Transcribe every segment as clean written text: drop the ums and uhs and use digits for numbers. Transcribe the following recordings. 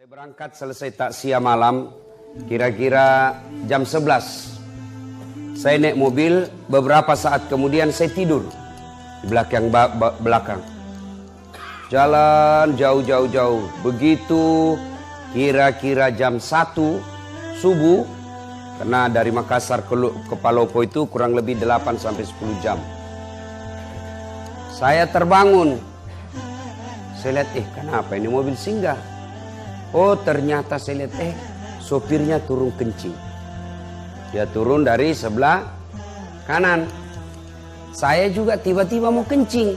Saya berangkat selesai takziah malam, kira-kira jam 11. Saya naik mobil, beberapa saat kemudian saya tidur di belakang. Jalan jauh. Begitu kira-kira jam 1 subuh, karena dari Makassar ke Palopo itu kurang lebih 8-10 jam. Saya terbangun. Saya lihat, kenapa ini mobil singgah? Oh, ternyata saya lihat, sopirnya turun kencing. Dia turun dari sebelah kanan. Saya juga tiba-tiba mau kencing.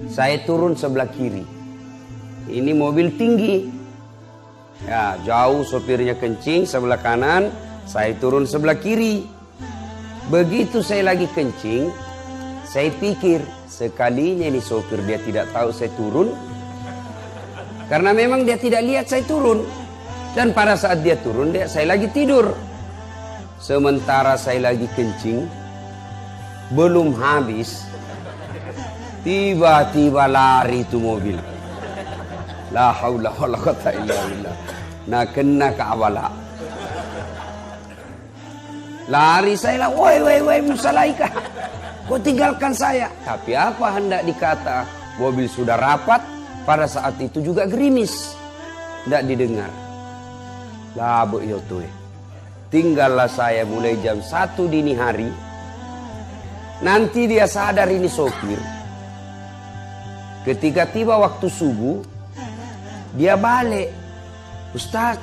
Saya turun sebelah kiri. Ini mobil tinggi. Ya, jauh sopirnya kencing sebelah kanan, saya turun sebelah kiri. Begitu saya lagi kencing, saya pikir sekalinya ini sopir dia tidak tahu saya turun. Karena memang dia tidak lihat saya turun. Dan pada saat dia turun, saya lagi tidur. Sementara saya lagi kencing, belum habis, tiba-tiba lari itu mobil. La haula wala quwata illa billah. Nah, kena Ka'bala. Lari saya lah, woi Musalaika, kau tinggalkan saya. Tapi apa hendak dikata, mobil sudah rapat. Pada saat itu juga gerimis, tidak didengar. Lah bu yotoy, tinggallah saya mulai jam 1 dini hari. Nanti dia sadar ini sopir. Ketika tiba waktu subuh, dia balik. Ustaz,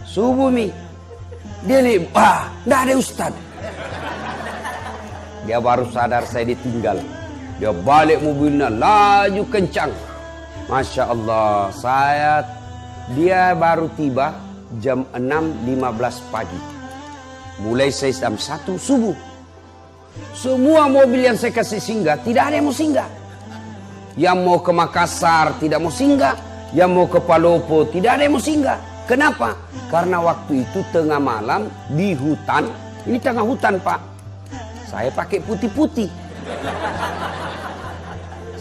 subuh mi. Dia nih, tidak ada Ustaz. Dia baru sadar saya ditinggal. Dia balik mobilnya, laju kencang. Masya Allah, dia baru tiba jam 6.15 pagi. Mulai saya jam 1 subuh. Semua mobil yang saya kasih singgah, tidak ada yang mau singgah. Yang mau ke Makassar tidak mau singgah. Yang mau ke Palopo tidak ada yang mau singgah. Kenapa? Karena waktu itu tengah malam di hutan. Ini tengah hutan Pak. Saya pakai putih-putih.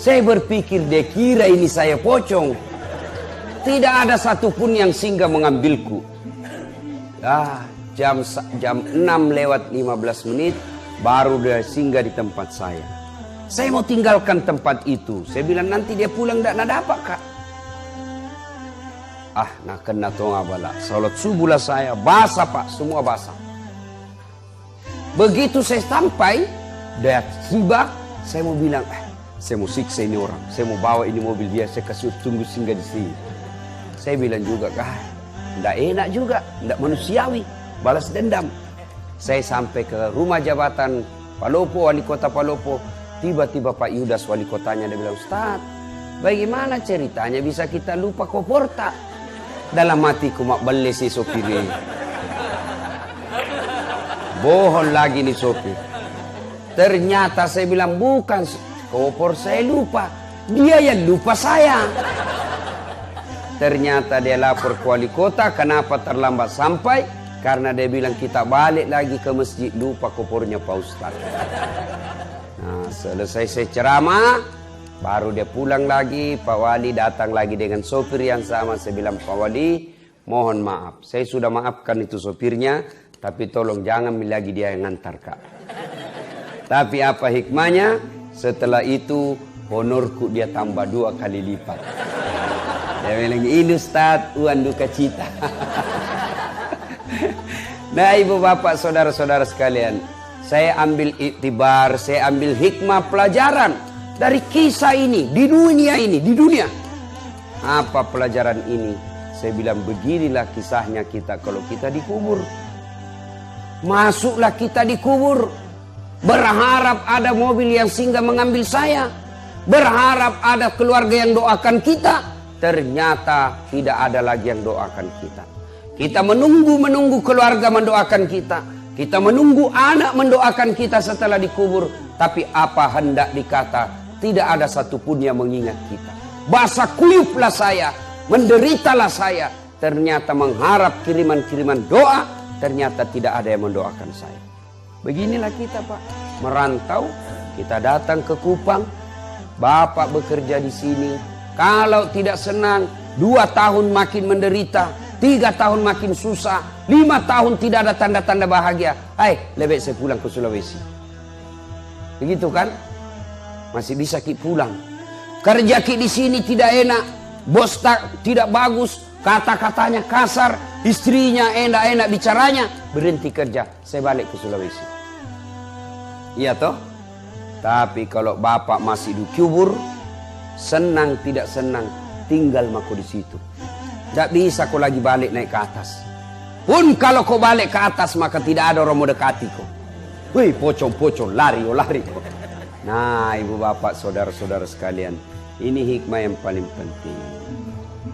Saya berpikir dia kira ini saya pocong. Tidak ada satupun yang singgah mengambilku. Jam 6:15 baru dia singgah di tempat saya. Saya mau tinggalkan tempat itu. Saya bilang nanti dia pulang tidak ada apa Kak. Nak kena tonga bala. Salat subuh lah saya. Basah Pak, semua basah. Begitu saya sampai, dia tiba, saya mau bilang, saya mau siksa ini orang, saya mau bawa ini mobil dia, saya kasih tunggu singgah di sini. Saya bilang juga, tidak enak juga, tidak manusiawi, balas dendam. Saya sampai ke rumah jabatan Palopo, wali kota Palopo. Tiba-tiba Pak Yudas wali kotanya, dia bilang, Ustaz, bagaimana ceritanya bisa kita lupa koporta? Dalam hatiku mak beli si sopir ini. Bohong lagi nih sopir. Ternyata saya bilang bukan. Kopor saya lupa, dia yang lupa saya. Ternyata dia lapor ke wali kota, kenapa terlambat sampai? Karena dia bilang kita balik lagi ke masjid, lupa kopornya Pak Ustaz. Nah, selesai saya ceramah, baru dia pulang lagi, Pak Wali datang lagi dengan sopir yang sama. Saya bilang, Pak Wali, mohon maaf, saya sudah maafkan itu sopirnya, tapi tolong jangan lagi dia yang ngantar Kak. Tapi apa hikmahnya? Setelah itu honorku dia tambah 2 kali lipat. Dia bilang ini Ustaz, uang duka cita. Nah ibu bapak saudara-saudara sekalian, saya ambil iktibar, saya ambil hikmah pelajaran dari kisah ini, di dunia. Apa pelajaran ini? Saya bilang beginilah kisahnya kita kalau kita dikubur. Masuklah kita dikubur. Berharap ada mobil yang singgah mengambil saya. Berharap ada keluarga yang doakan kita. Ternyata tidak ada lagi yang doakan kita. Kita menunggu keluarga mendoakan kita. Kita menunggu anak mendoakan kita setelah dikubur. Tapi apa hendak dikata, tidak ada satupun yang mengingat kita. Basah kuyuplah saya, menderitalah saya. Ternyata mengharap kiriman-kiriman doa, ternyata tidak ada yang mendoakan saya. Beginilah kita Pak, merantau, kita datang ke Kupang, Bapak bekerja di sini. Kalau tidak senang, 2 tahun makin menderita, 3 tahun makin susah, 5 tahun tidak ada tanda-tanda bahagia. Hai, lebih saya pulang ke Sulawesi. Begitu kan? Masih bisa ki pulang. Kerja ki di sini tidak enak, bos tidak bagus, kata-katanya kasar, istrinya enak-enak bicaranya, berhenti kerja, saya balik ke Sulawesi. Iya toh? Tapi kalau bapak masih di kubur, senang tidak senang, tinggal mako di situ. Tidak bisa kau lagi balik naik ke atas. Pun kalau kau balik ke atas, maka tidak ada orang mau dekati kau. Wih, pocong-pocong, lari, lari. Nah, ibu bapak, saudara-saudara sekalian, ini hikmah yang paling penting.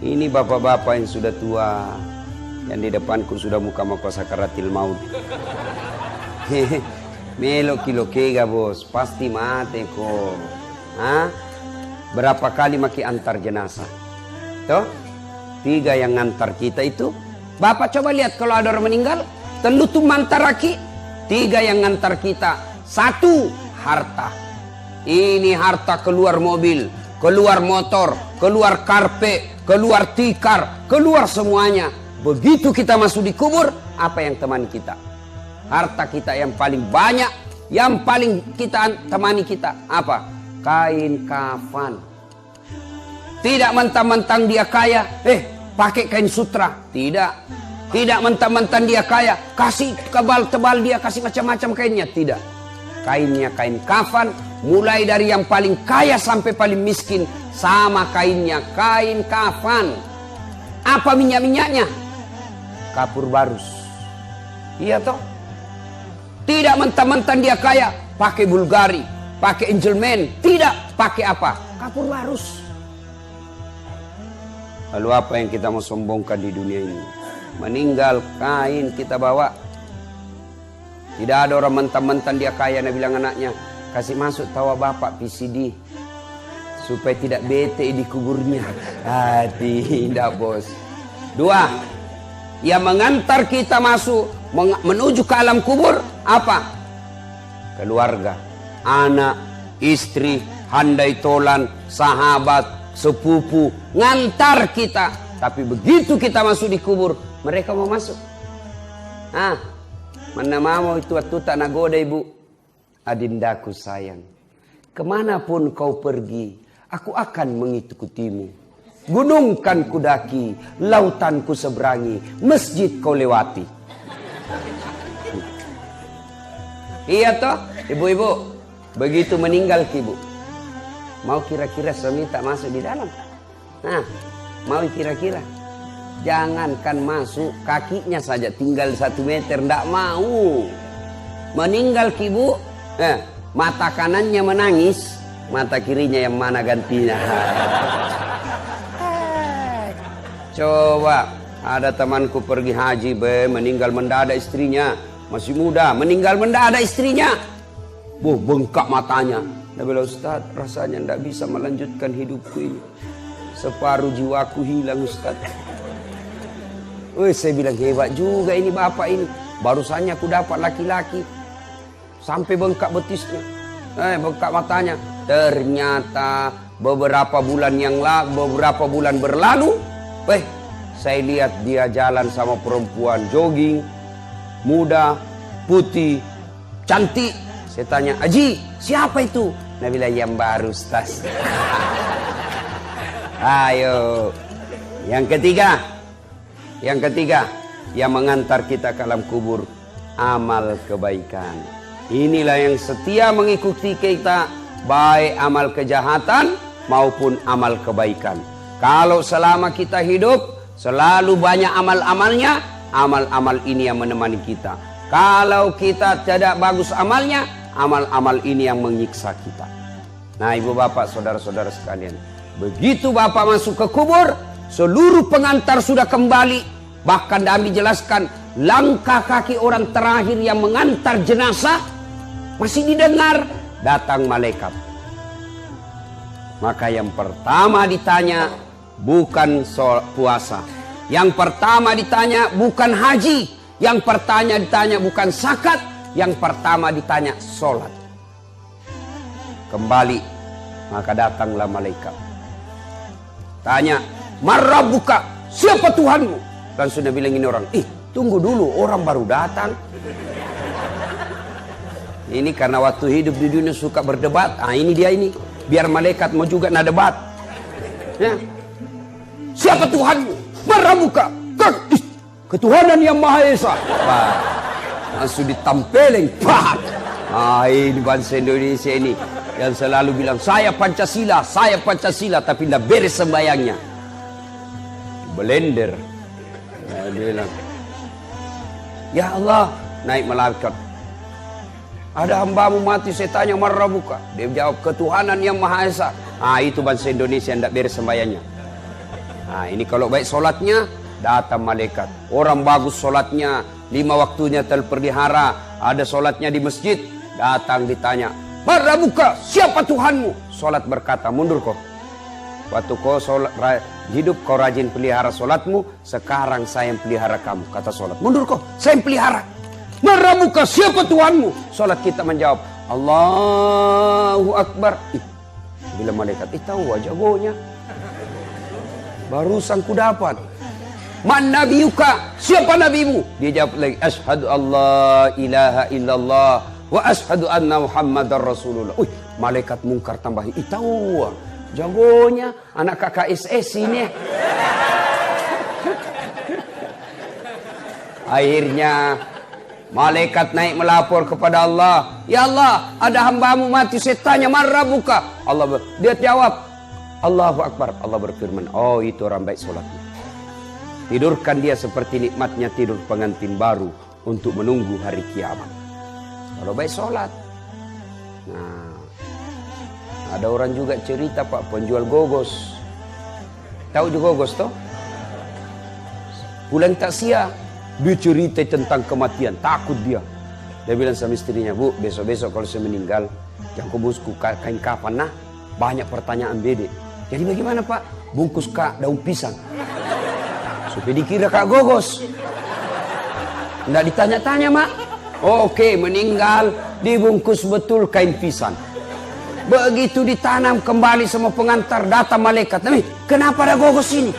Ini bapak-bapak yang sudah tua, yang di depanku sudah muka-muka sakaratil maut. Melo kilo kega bos, pasti mati kok. Hah? Berapa kali maki antar jenazah? Tuh, 3 yang ngantar kita itu. Bapak coba lihat kalau ada orang meninggal, telutu mantar laki. 3 yang ngantar kita. 1, harta. Ini harta keluar mobil, keluar motor, keluar karpet, keluar tikar, keluar semuanya. Begitu kita masuk di kubur, apa yang temani kita? Harta kita yang paling banyak, yang paling kita temani kita apa? Kain kafan. Tidak mentang-mentang dia kaya, pakai kain sutra. Tidak. Tidak mentang-mentang dia kaya, kasih tebal-tebal dia, kasih macam-macam kainnya. Tidak. Kainnya kain kafan, mulai dari yang paling kaya sampai paling miskin, sama kainnya kain kafan. Apa minyak-minyaknya? Kapur barus. Iya toh? Tidak mentang-mentang dia kaya, pakai Bulgari, pakai Angelman. Tidak, pakai apa? Kapur barus. Lalu apa yang kita mau sombongkan di dunia ini? Meninggal, kain kita bawa. Tidak ada orang mentang-mentang dia kaya, Nabi bilang anaknya, kasih masuk tawa bapak PCD supaya tidak bete di kuburnya. Tidak bos. 2, yang mengantar kita masuk menuju ke alam kubur apa? Keluarga, anak, istri, handai tolan, sahabat, sepupu, ngantar kita. Tapi begitu kita masuk di kubur, mereka mau masuk. Mana mau itu tak nagoda ibu. Adindaku sayang, kemanapun kau pergi, aku akan mengikutimu. Gunung kan kudaki, lautan ku seberangi, masjid kau lewati. Iya toh, ibu-ibu, begitu meninggal ibu, mau kira-kira suami tak masuk di dalam? Mau kira-kira? Jangankan masuk, kakinya saja tinggal 1 meter, ndak mau. Meninggal ibu, mata kanannya menangis, mata kirinya yang mana gantinya. Coba ada temanku pergi haji, meninggal mendadak istrinya, masih muda, meninggal mendadak istrinya, bengkak matanya. Dia bilang, Ustaz, rasanya ndak bisa melanjutkan hidupku ini, separuh jiwaku hilang Ustaz. Saya bilang hebat juga ini bapak ini. Barusannya aku dapat laki-laki sampai bengkak betisnya, bengkak matanya. Ternyata beberapa bulan berlalu, saya lihat dia jalan sama perempuan jogging, muda, putih, cantik. Saya tanya, Haji, siapa itu? Nah bilang yang baru Ustaz. Ayo, yang ketiga, yang mengantar kita ke alam kubur, amal kebaikan. Inilah yang setia mengikuti kita, baik amal kejahatan maupun amal kebaikan. Kalau selama kita hidup, selalu banyak amal-amalnya, amal-amal ini yang menemani kita. Kalau kita tidak bagus amalnya, amal-amal ini yang menyiksa kita. Nah ibu bapak, saudara-saudara sekalian, begitu bapak masuk ke kubur, seluruh pengantar sudah kembali. Bahkan kami jelaskan, langkah kaki orang terakhir yang mengantar jenazah masih didengar, datang malaikat. Maka yang pertama ditanya bukan puasa, yang pertama ditanya bukan haji, yang pertama ditanya bukan zakat, yang pertama ditanya sholat. Kembali, maka datanglah malaikat. Tanya, Marrabuka, siapa Tuhanmu? Langsung dia bilang ini orang, tunggu dulu, orang baru datang. Ini karena waktu hidup di dunia suka berdebat. Ini dia ini. Biar malaikat mau juga nak debat. Ya. Siapa Tuhanmu? Marrabuka. Ketuhanan yang Maha Esa. Langsung ditampelin. Ini bangsa Indonesia ini yang selalu bilang saya Pancasila, tapi tidak beres sembayangnya. Blender. Dia bilang, ya Allah, naik malaikat. Ada hambamu mati, saya tanya marrabuka. Dia jawab ketuhanan yang Maha Esa. Itu bangsa Indonesia yang tidak beres sembayangnya. Ini kalau baik solatnya, datang malaikat. Orang bagus solatnya, 5 waktunya terpelihara, ada solatnya di masjid, datang ditanya, marrabuka, siapa Tuhanmu? Solat berkata, mundur kau. Waktu kau hidup kau rajin pelihara solatmu, sekarang saya yang pelihara kamu. Kata solat, mundur kau, saya yang pelihara. Marrabuka, siapa Tuhanmu? Solat kita menjawab, Allahu Akbar. Bila malaikat, tahu jagonya. Barusan ku dapat. Man nabiyuka, siapa nabimu? Dia jawab lagi, asyhadu Allah ilaha illallah wa asyhadu anna Muhammadar Rasulullah. Malaikat mungkar tambahin, tahu jagonya anak kakak SS ini. Akhirnya malaikat naik melapor kepada Allah. Ya Allah, ada hambamu mati, saya tanya marrabuka. Dia jawab, Allahu Akbar. Allah berfirman, itu orang baik solatnya. Tidurkan dia seperti nikmatnya tidur pengantin baru untuk menunggu hari kiamat. Kalau baik solat. Nah, ada orang juga cerita Pak, penjual gogos. Tahu juga gogos toh? Pulang takziah, dia cerita tentang kematian, takut dia. Dia bilang sama istrinya, Bu, besok-besok kalau saya meninggal, jangan kau bungkus kain kafan. Nah, banyak pertanyaan bede. Jadi bagaimana Pak? Bungkus daun pisang. Supaya dikira kak gogos. Nggak ditanya-tanya mak. Oke, meninggal dibungkus betul kain pisang. Begitu ditanam kembali sama pengantar, datang malaikat. Kenapa ada gogos ini?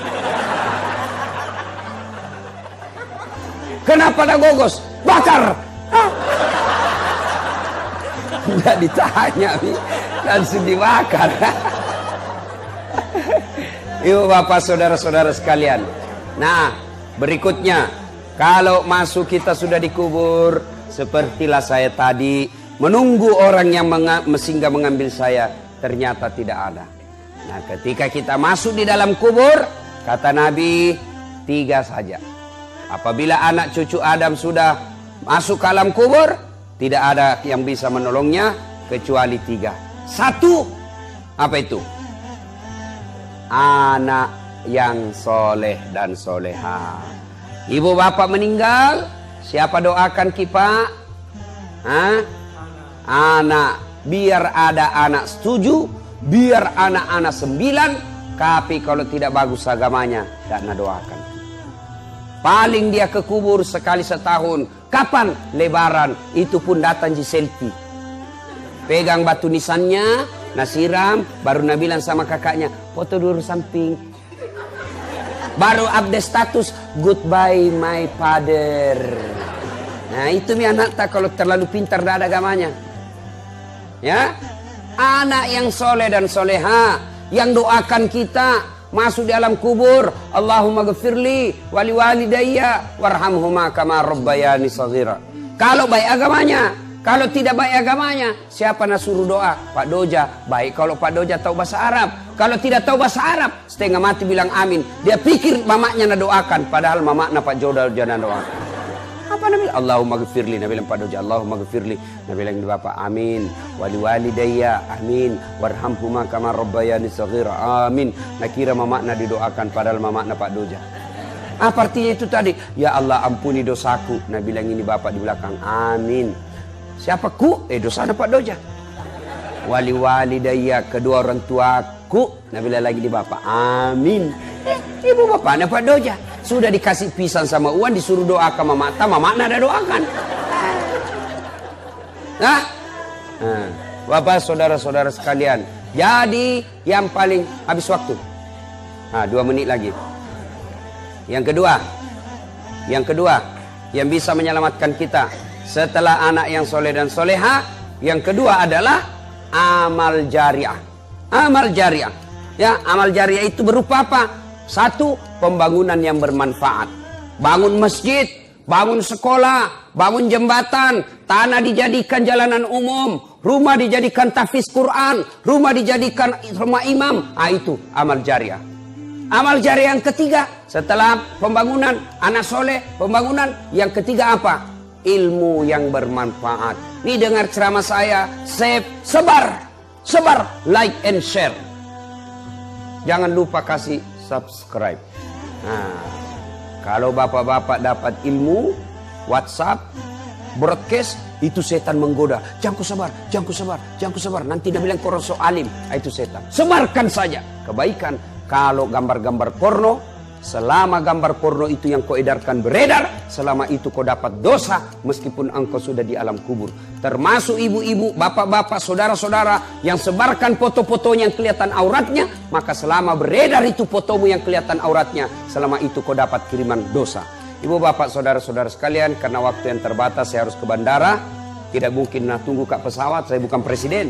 Kenapa ada gogos? Bakar. Nggak ditanya, langsung dibakar. Ibu bapak saudara-saudara sekalian. Nah, berikutnya, kalau masuk kita sudah dikubur, sepertilah saya tadi, menunggu orang yang singgah mengambil saya, ternyata tidak ada. Nah, ketika kita masuk di dalam kubur, kata Nabi, 3 saja. Apabila anak cucu Adam sudah masuk ke alam kubur, tidak ada yang bisa menolongnya, kecuali 3. 1, apa itu? Anak yang soleh dan soleha. Ibu bapak meninggal, siapa doakan kita? Anak. Biar ada anak 7, biar anak-anak 9. Tapi kalau tidak bagus agamanya, tidak doakan. Paling dia ke kubur sekali setahun. Kapan? Lebaran. Itu pun datang di selfie. Pegang batu nisannya, nasiram, baru bilang sama kakaknya, foto dulu samping. Baru update status, goodbye my father. Nah itu mi anak tak kalau terlalu pintar dah ada agamanya. Ya, anak yang soleh dan soleha, yang doakan kita masuk di alam kubur. Allahumma ghafirli wali walidayya warhamhuma kama rabbayani shaghira. Kalau baik agamanya. Kalau tidak baik agamanya, siapa nak suruh doa? Pak Doja. Baik kalau Pak Doja tahu bahasa Arab. Kalau tidak tahu bahasa Arab, setengah mati bilang amin. Dia pikir mamaknya nak doakan, padahal mamaknya Pak Doja jangan doakan. Apa Nabi? Allahumma ghafirli. Nabi bilang Pak Doja, Allahumma ghafirli. Nabi bilang bapak amin. Wali walidayya amin. Warhamhuma kama rabbayani shaghira. Amin. Nak kira mamaknya didoakan, padahal mamaknya Pak Doja. Apa artinya itu tadi? Ya Allah ampuni dosaku. Nabi bilang ini bapak di belakang. Amin. Siapa ku? Dosanya Pak Doja. Wali walidayya, kedua orang tuaku. Nabi lagi di bapak. Amin. Ibu bapaknya Pak Doja. Sudah dikasih pisang sama uang, disuruh doakan mamaknya ada doakan. Nah, bapak saudara-saudara sekalian. Jadi yang paling habis waktu. Nah, 2 menit lagi. Yang kedua yang bisa menyelamatkan kita setelah anak yang soleh dan soleha, yang kedua adalah amal jariah. Amal jariah. Ya, amal jariah itu berupa apa? 1, pembangunan yang bermanfaat. Bangun masjid, bangun sekolah, bangun jembatan, tanah dijadikan jalanan umum, rumah dijadikan tahfiz Quran, rumah dijadikan rumah imam. Itu amal jariah. Amal jariah yang ketiga, setelah pembangunan anak soleh, pembangunan yang ketiga apa? Ilmu yang bermanfaat. Nih dengar ceramah saya, save, sebar, like and share. Jangan lupa kasih subscribe. Nah, kalau bapak-bapak dapat ilmu, WhatsApp, broadcast, itu setan menggoda. Jangan ku sabar. Nanti dia bilang korang so alim. Itu setan. Sebarkan saja kebaikan. Kalau gambar-gambar porno, selama gambar porno itu yang kau edarkan beredar, selama itu kau dapat dosa meskipun engkau sudah di alam kubur. Termasuk ibu-ibu, bapak-bapak, saudara-saudara yang sebarkan foto-fotonya yang kelihatan auratnya, maka selama beredar itu fotomu yang kelihatan auratnya, selama itu kau dapat kiriman dosa. Ibu bapak saudara-saudara sekalian, karena waktu yang terbatas saya harus ke bandara. Tidak mungkin tunggu kat pesawat, saya bukan presiden.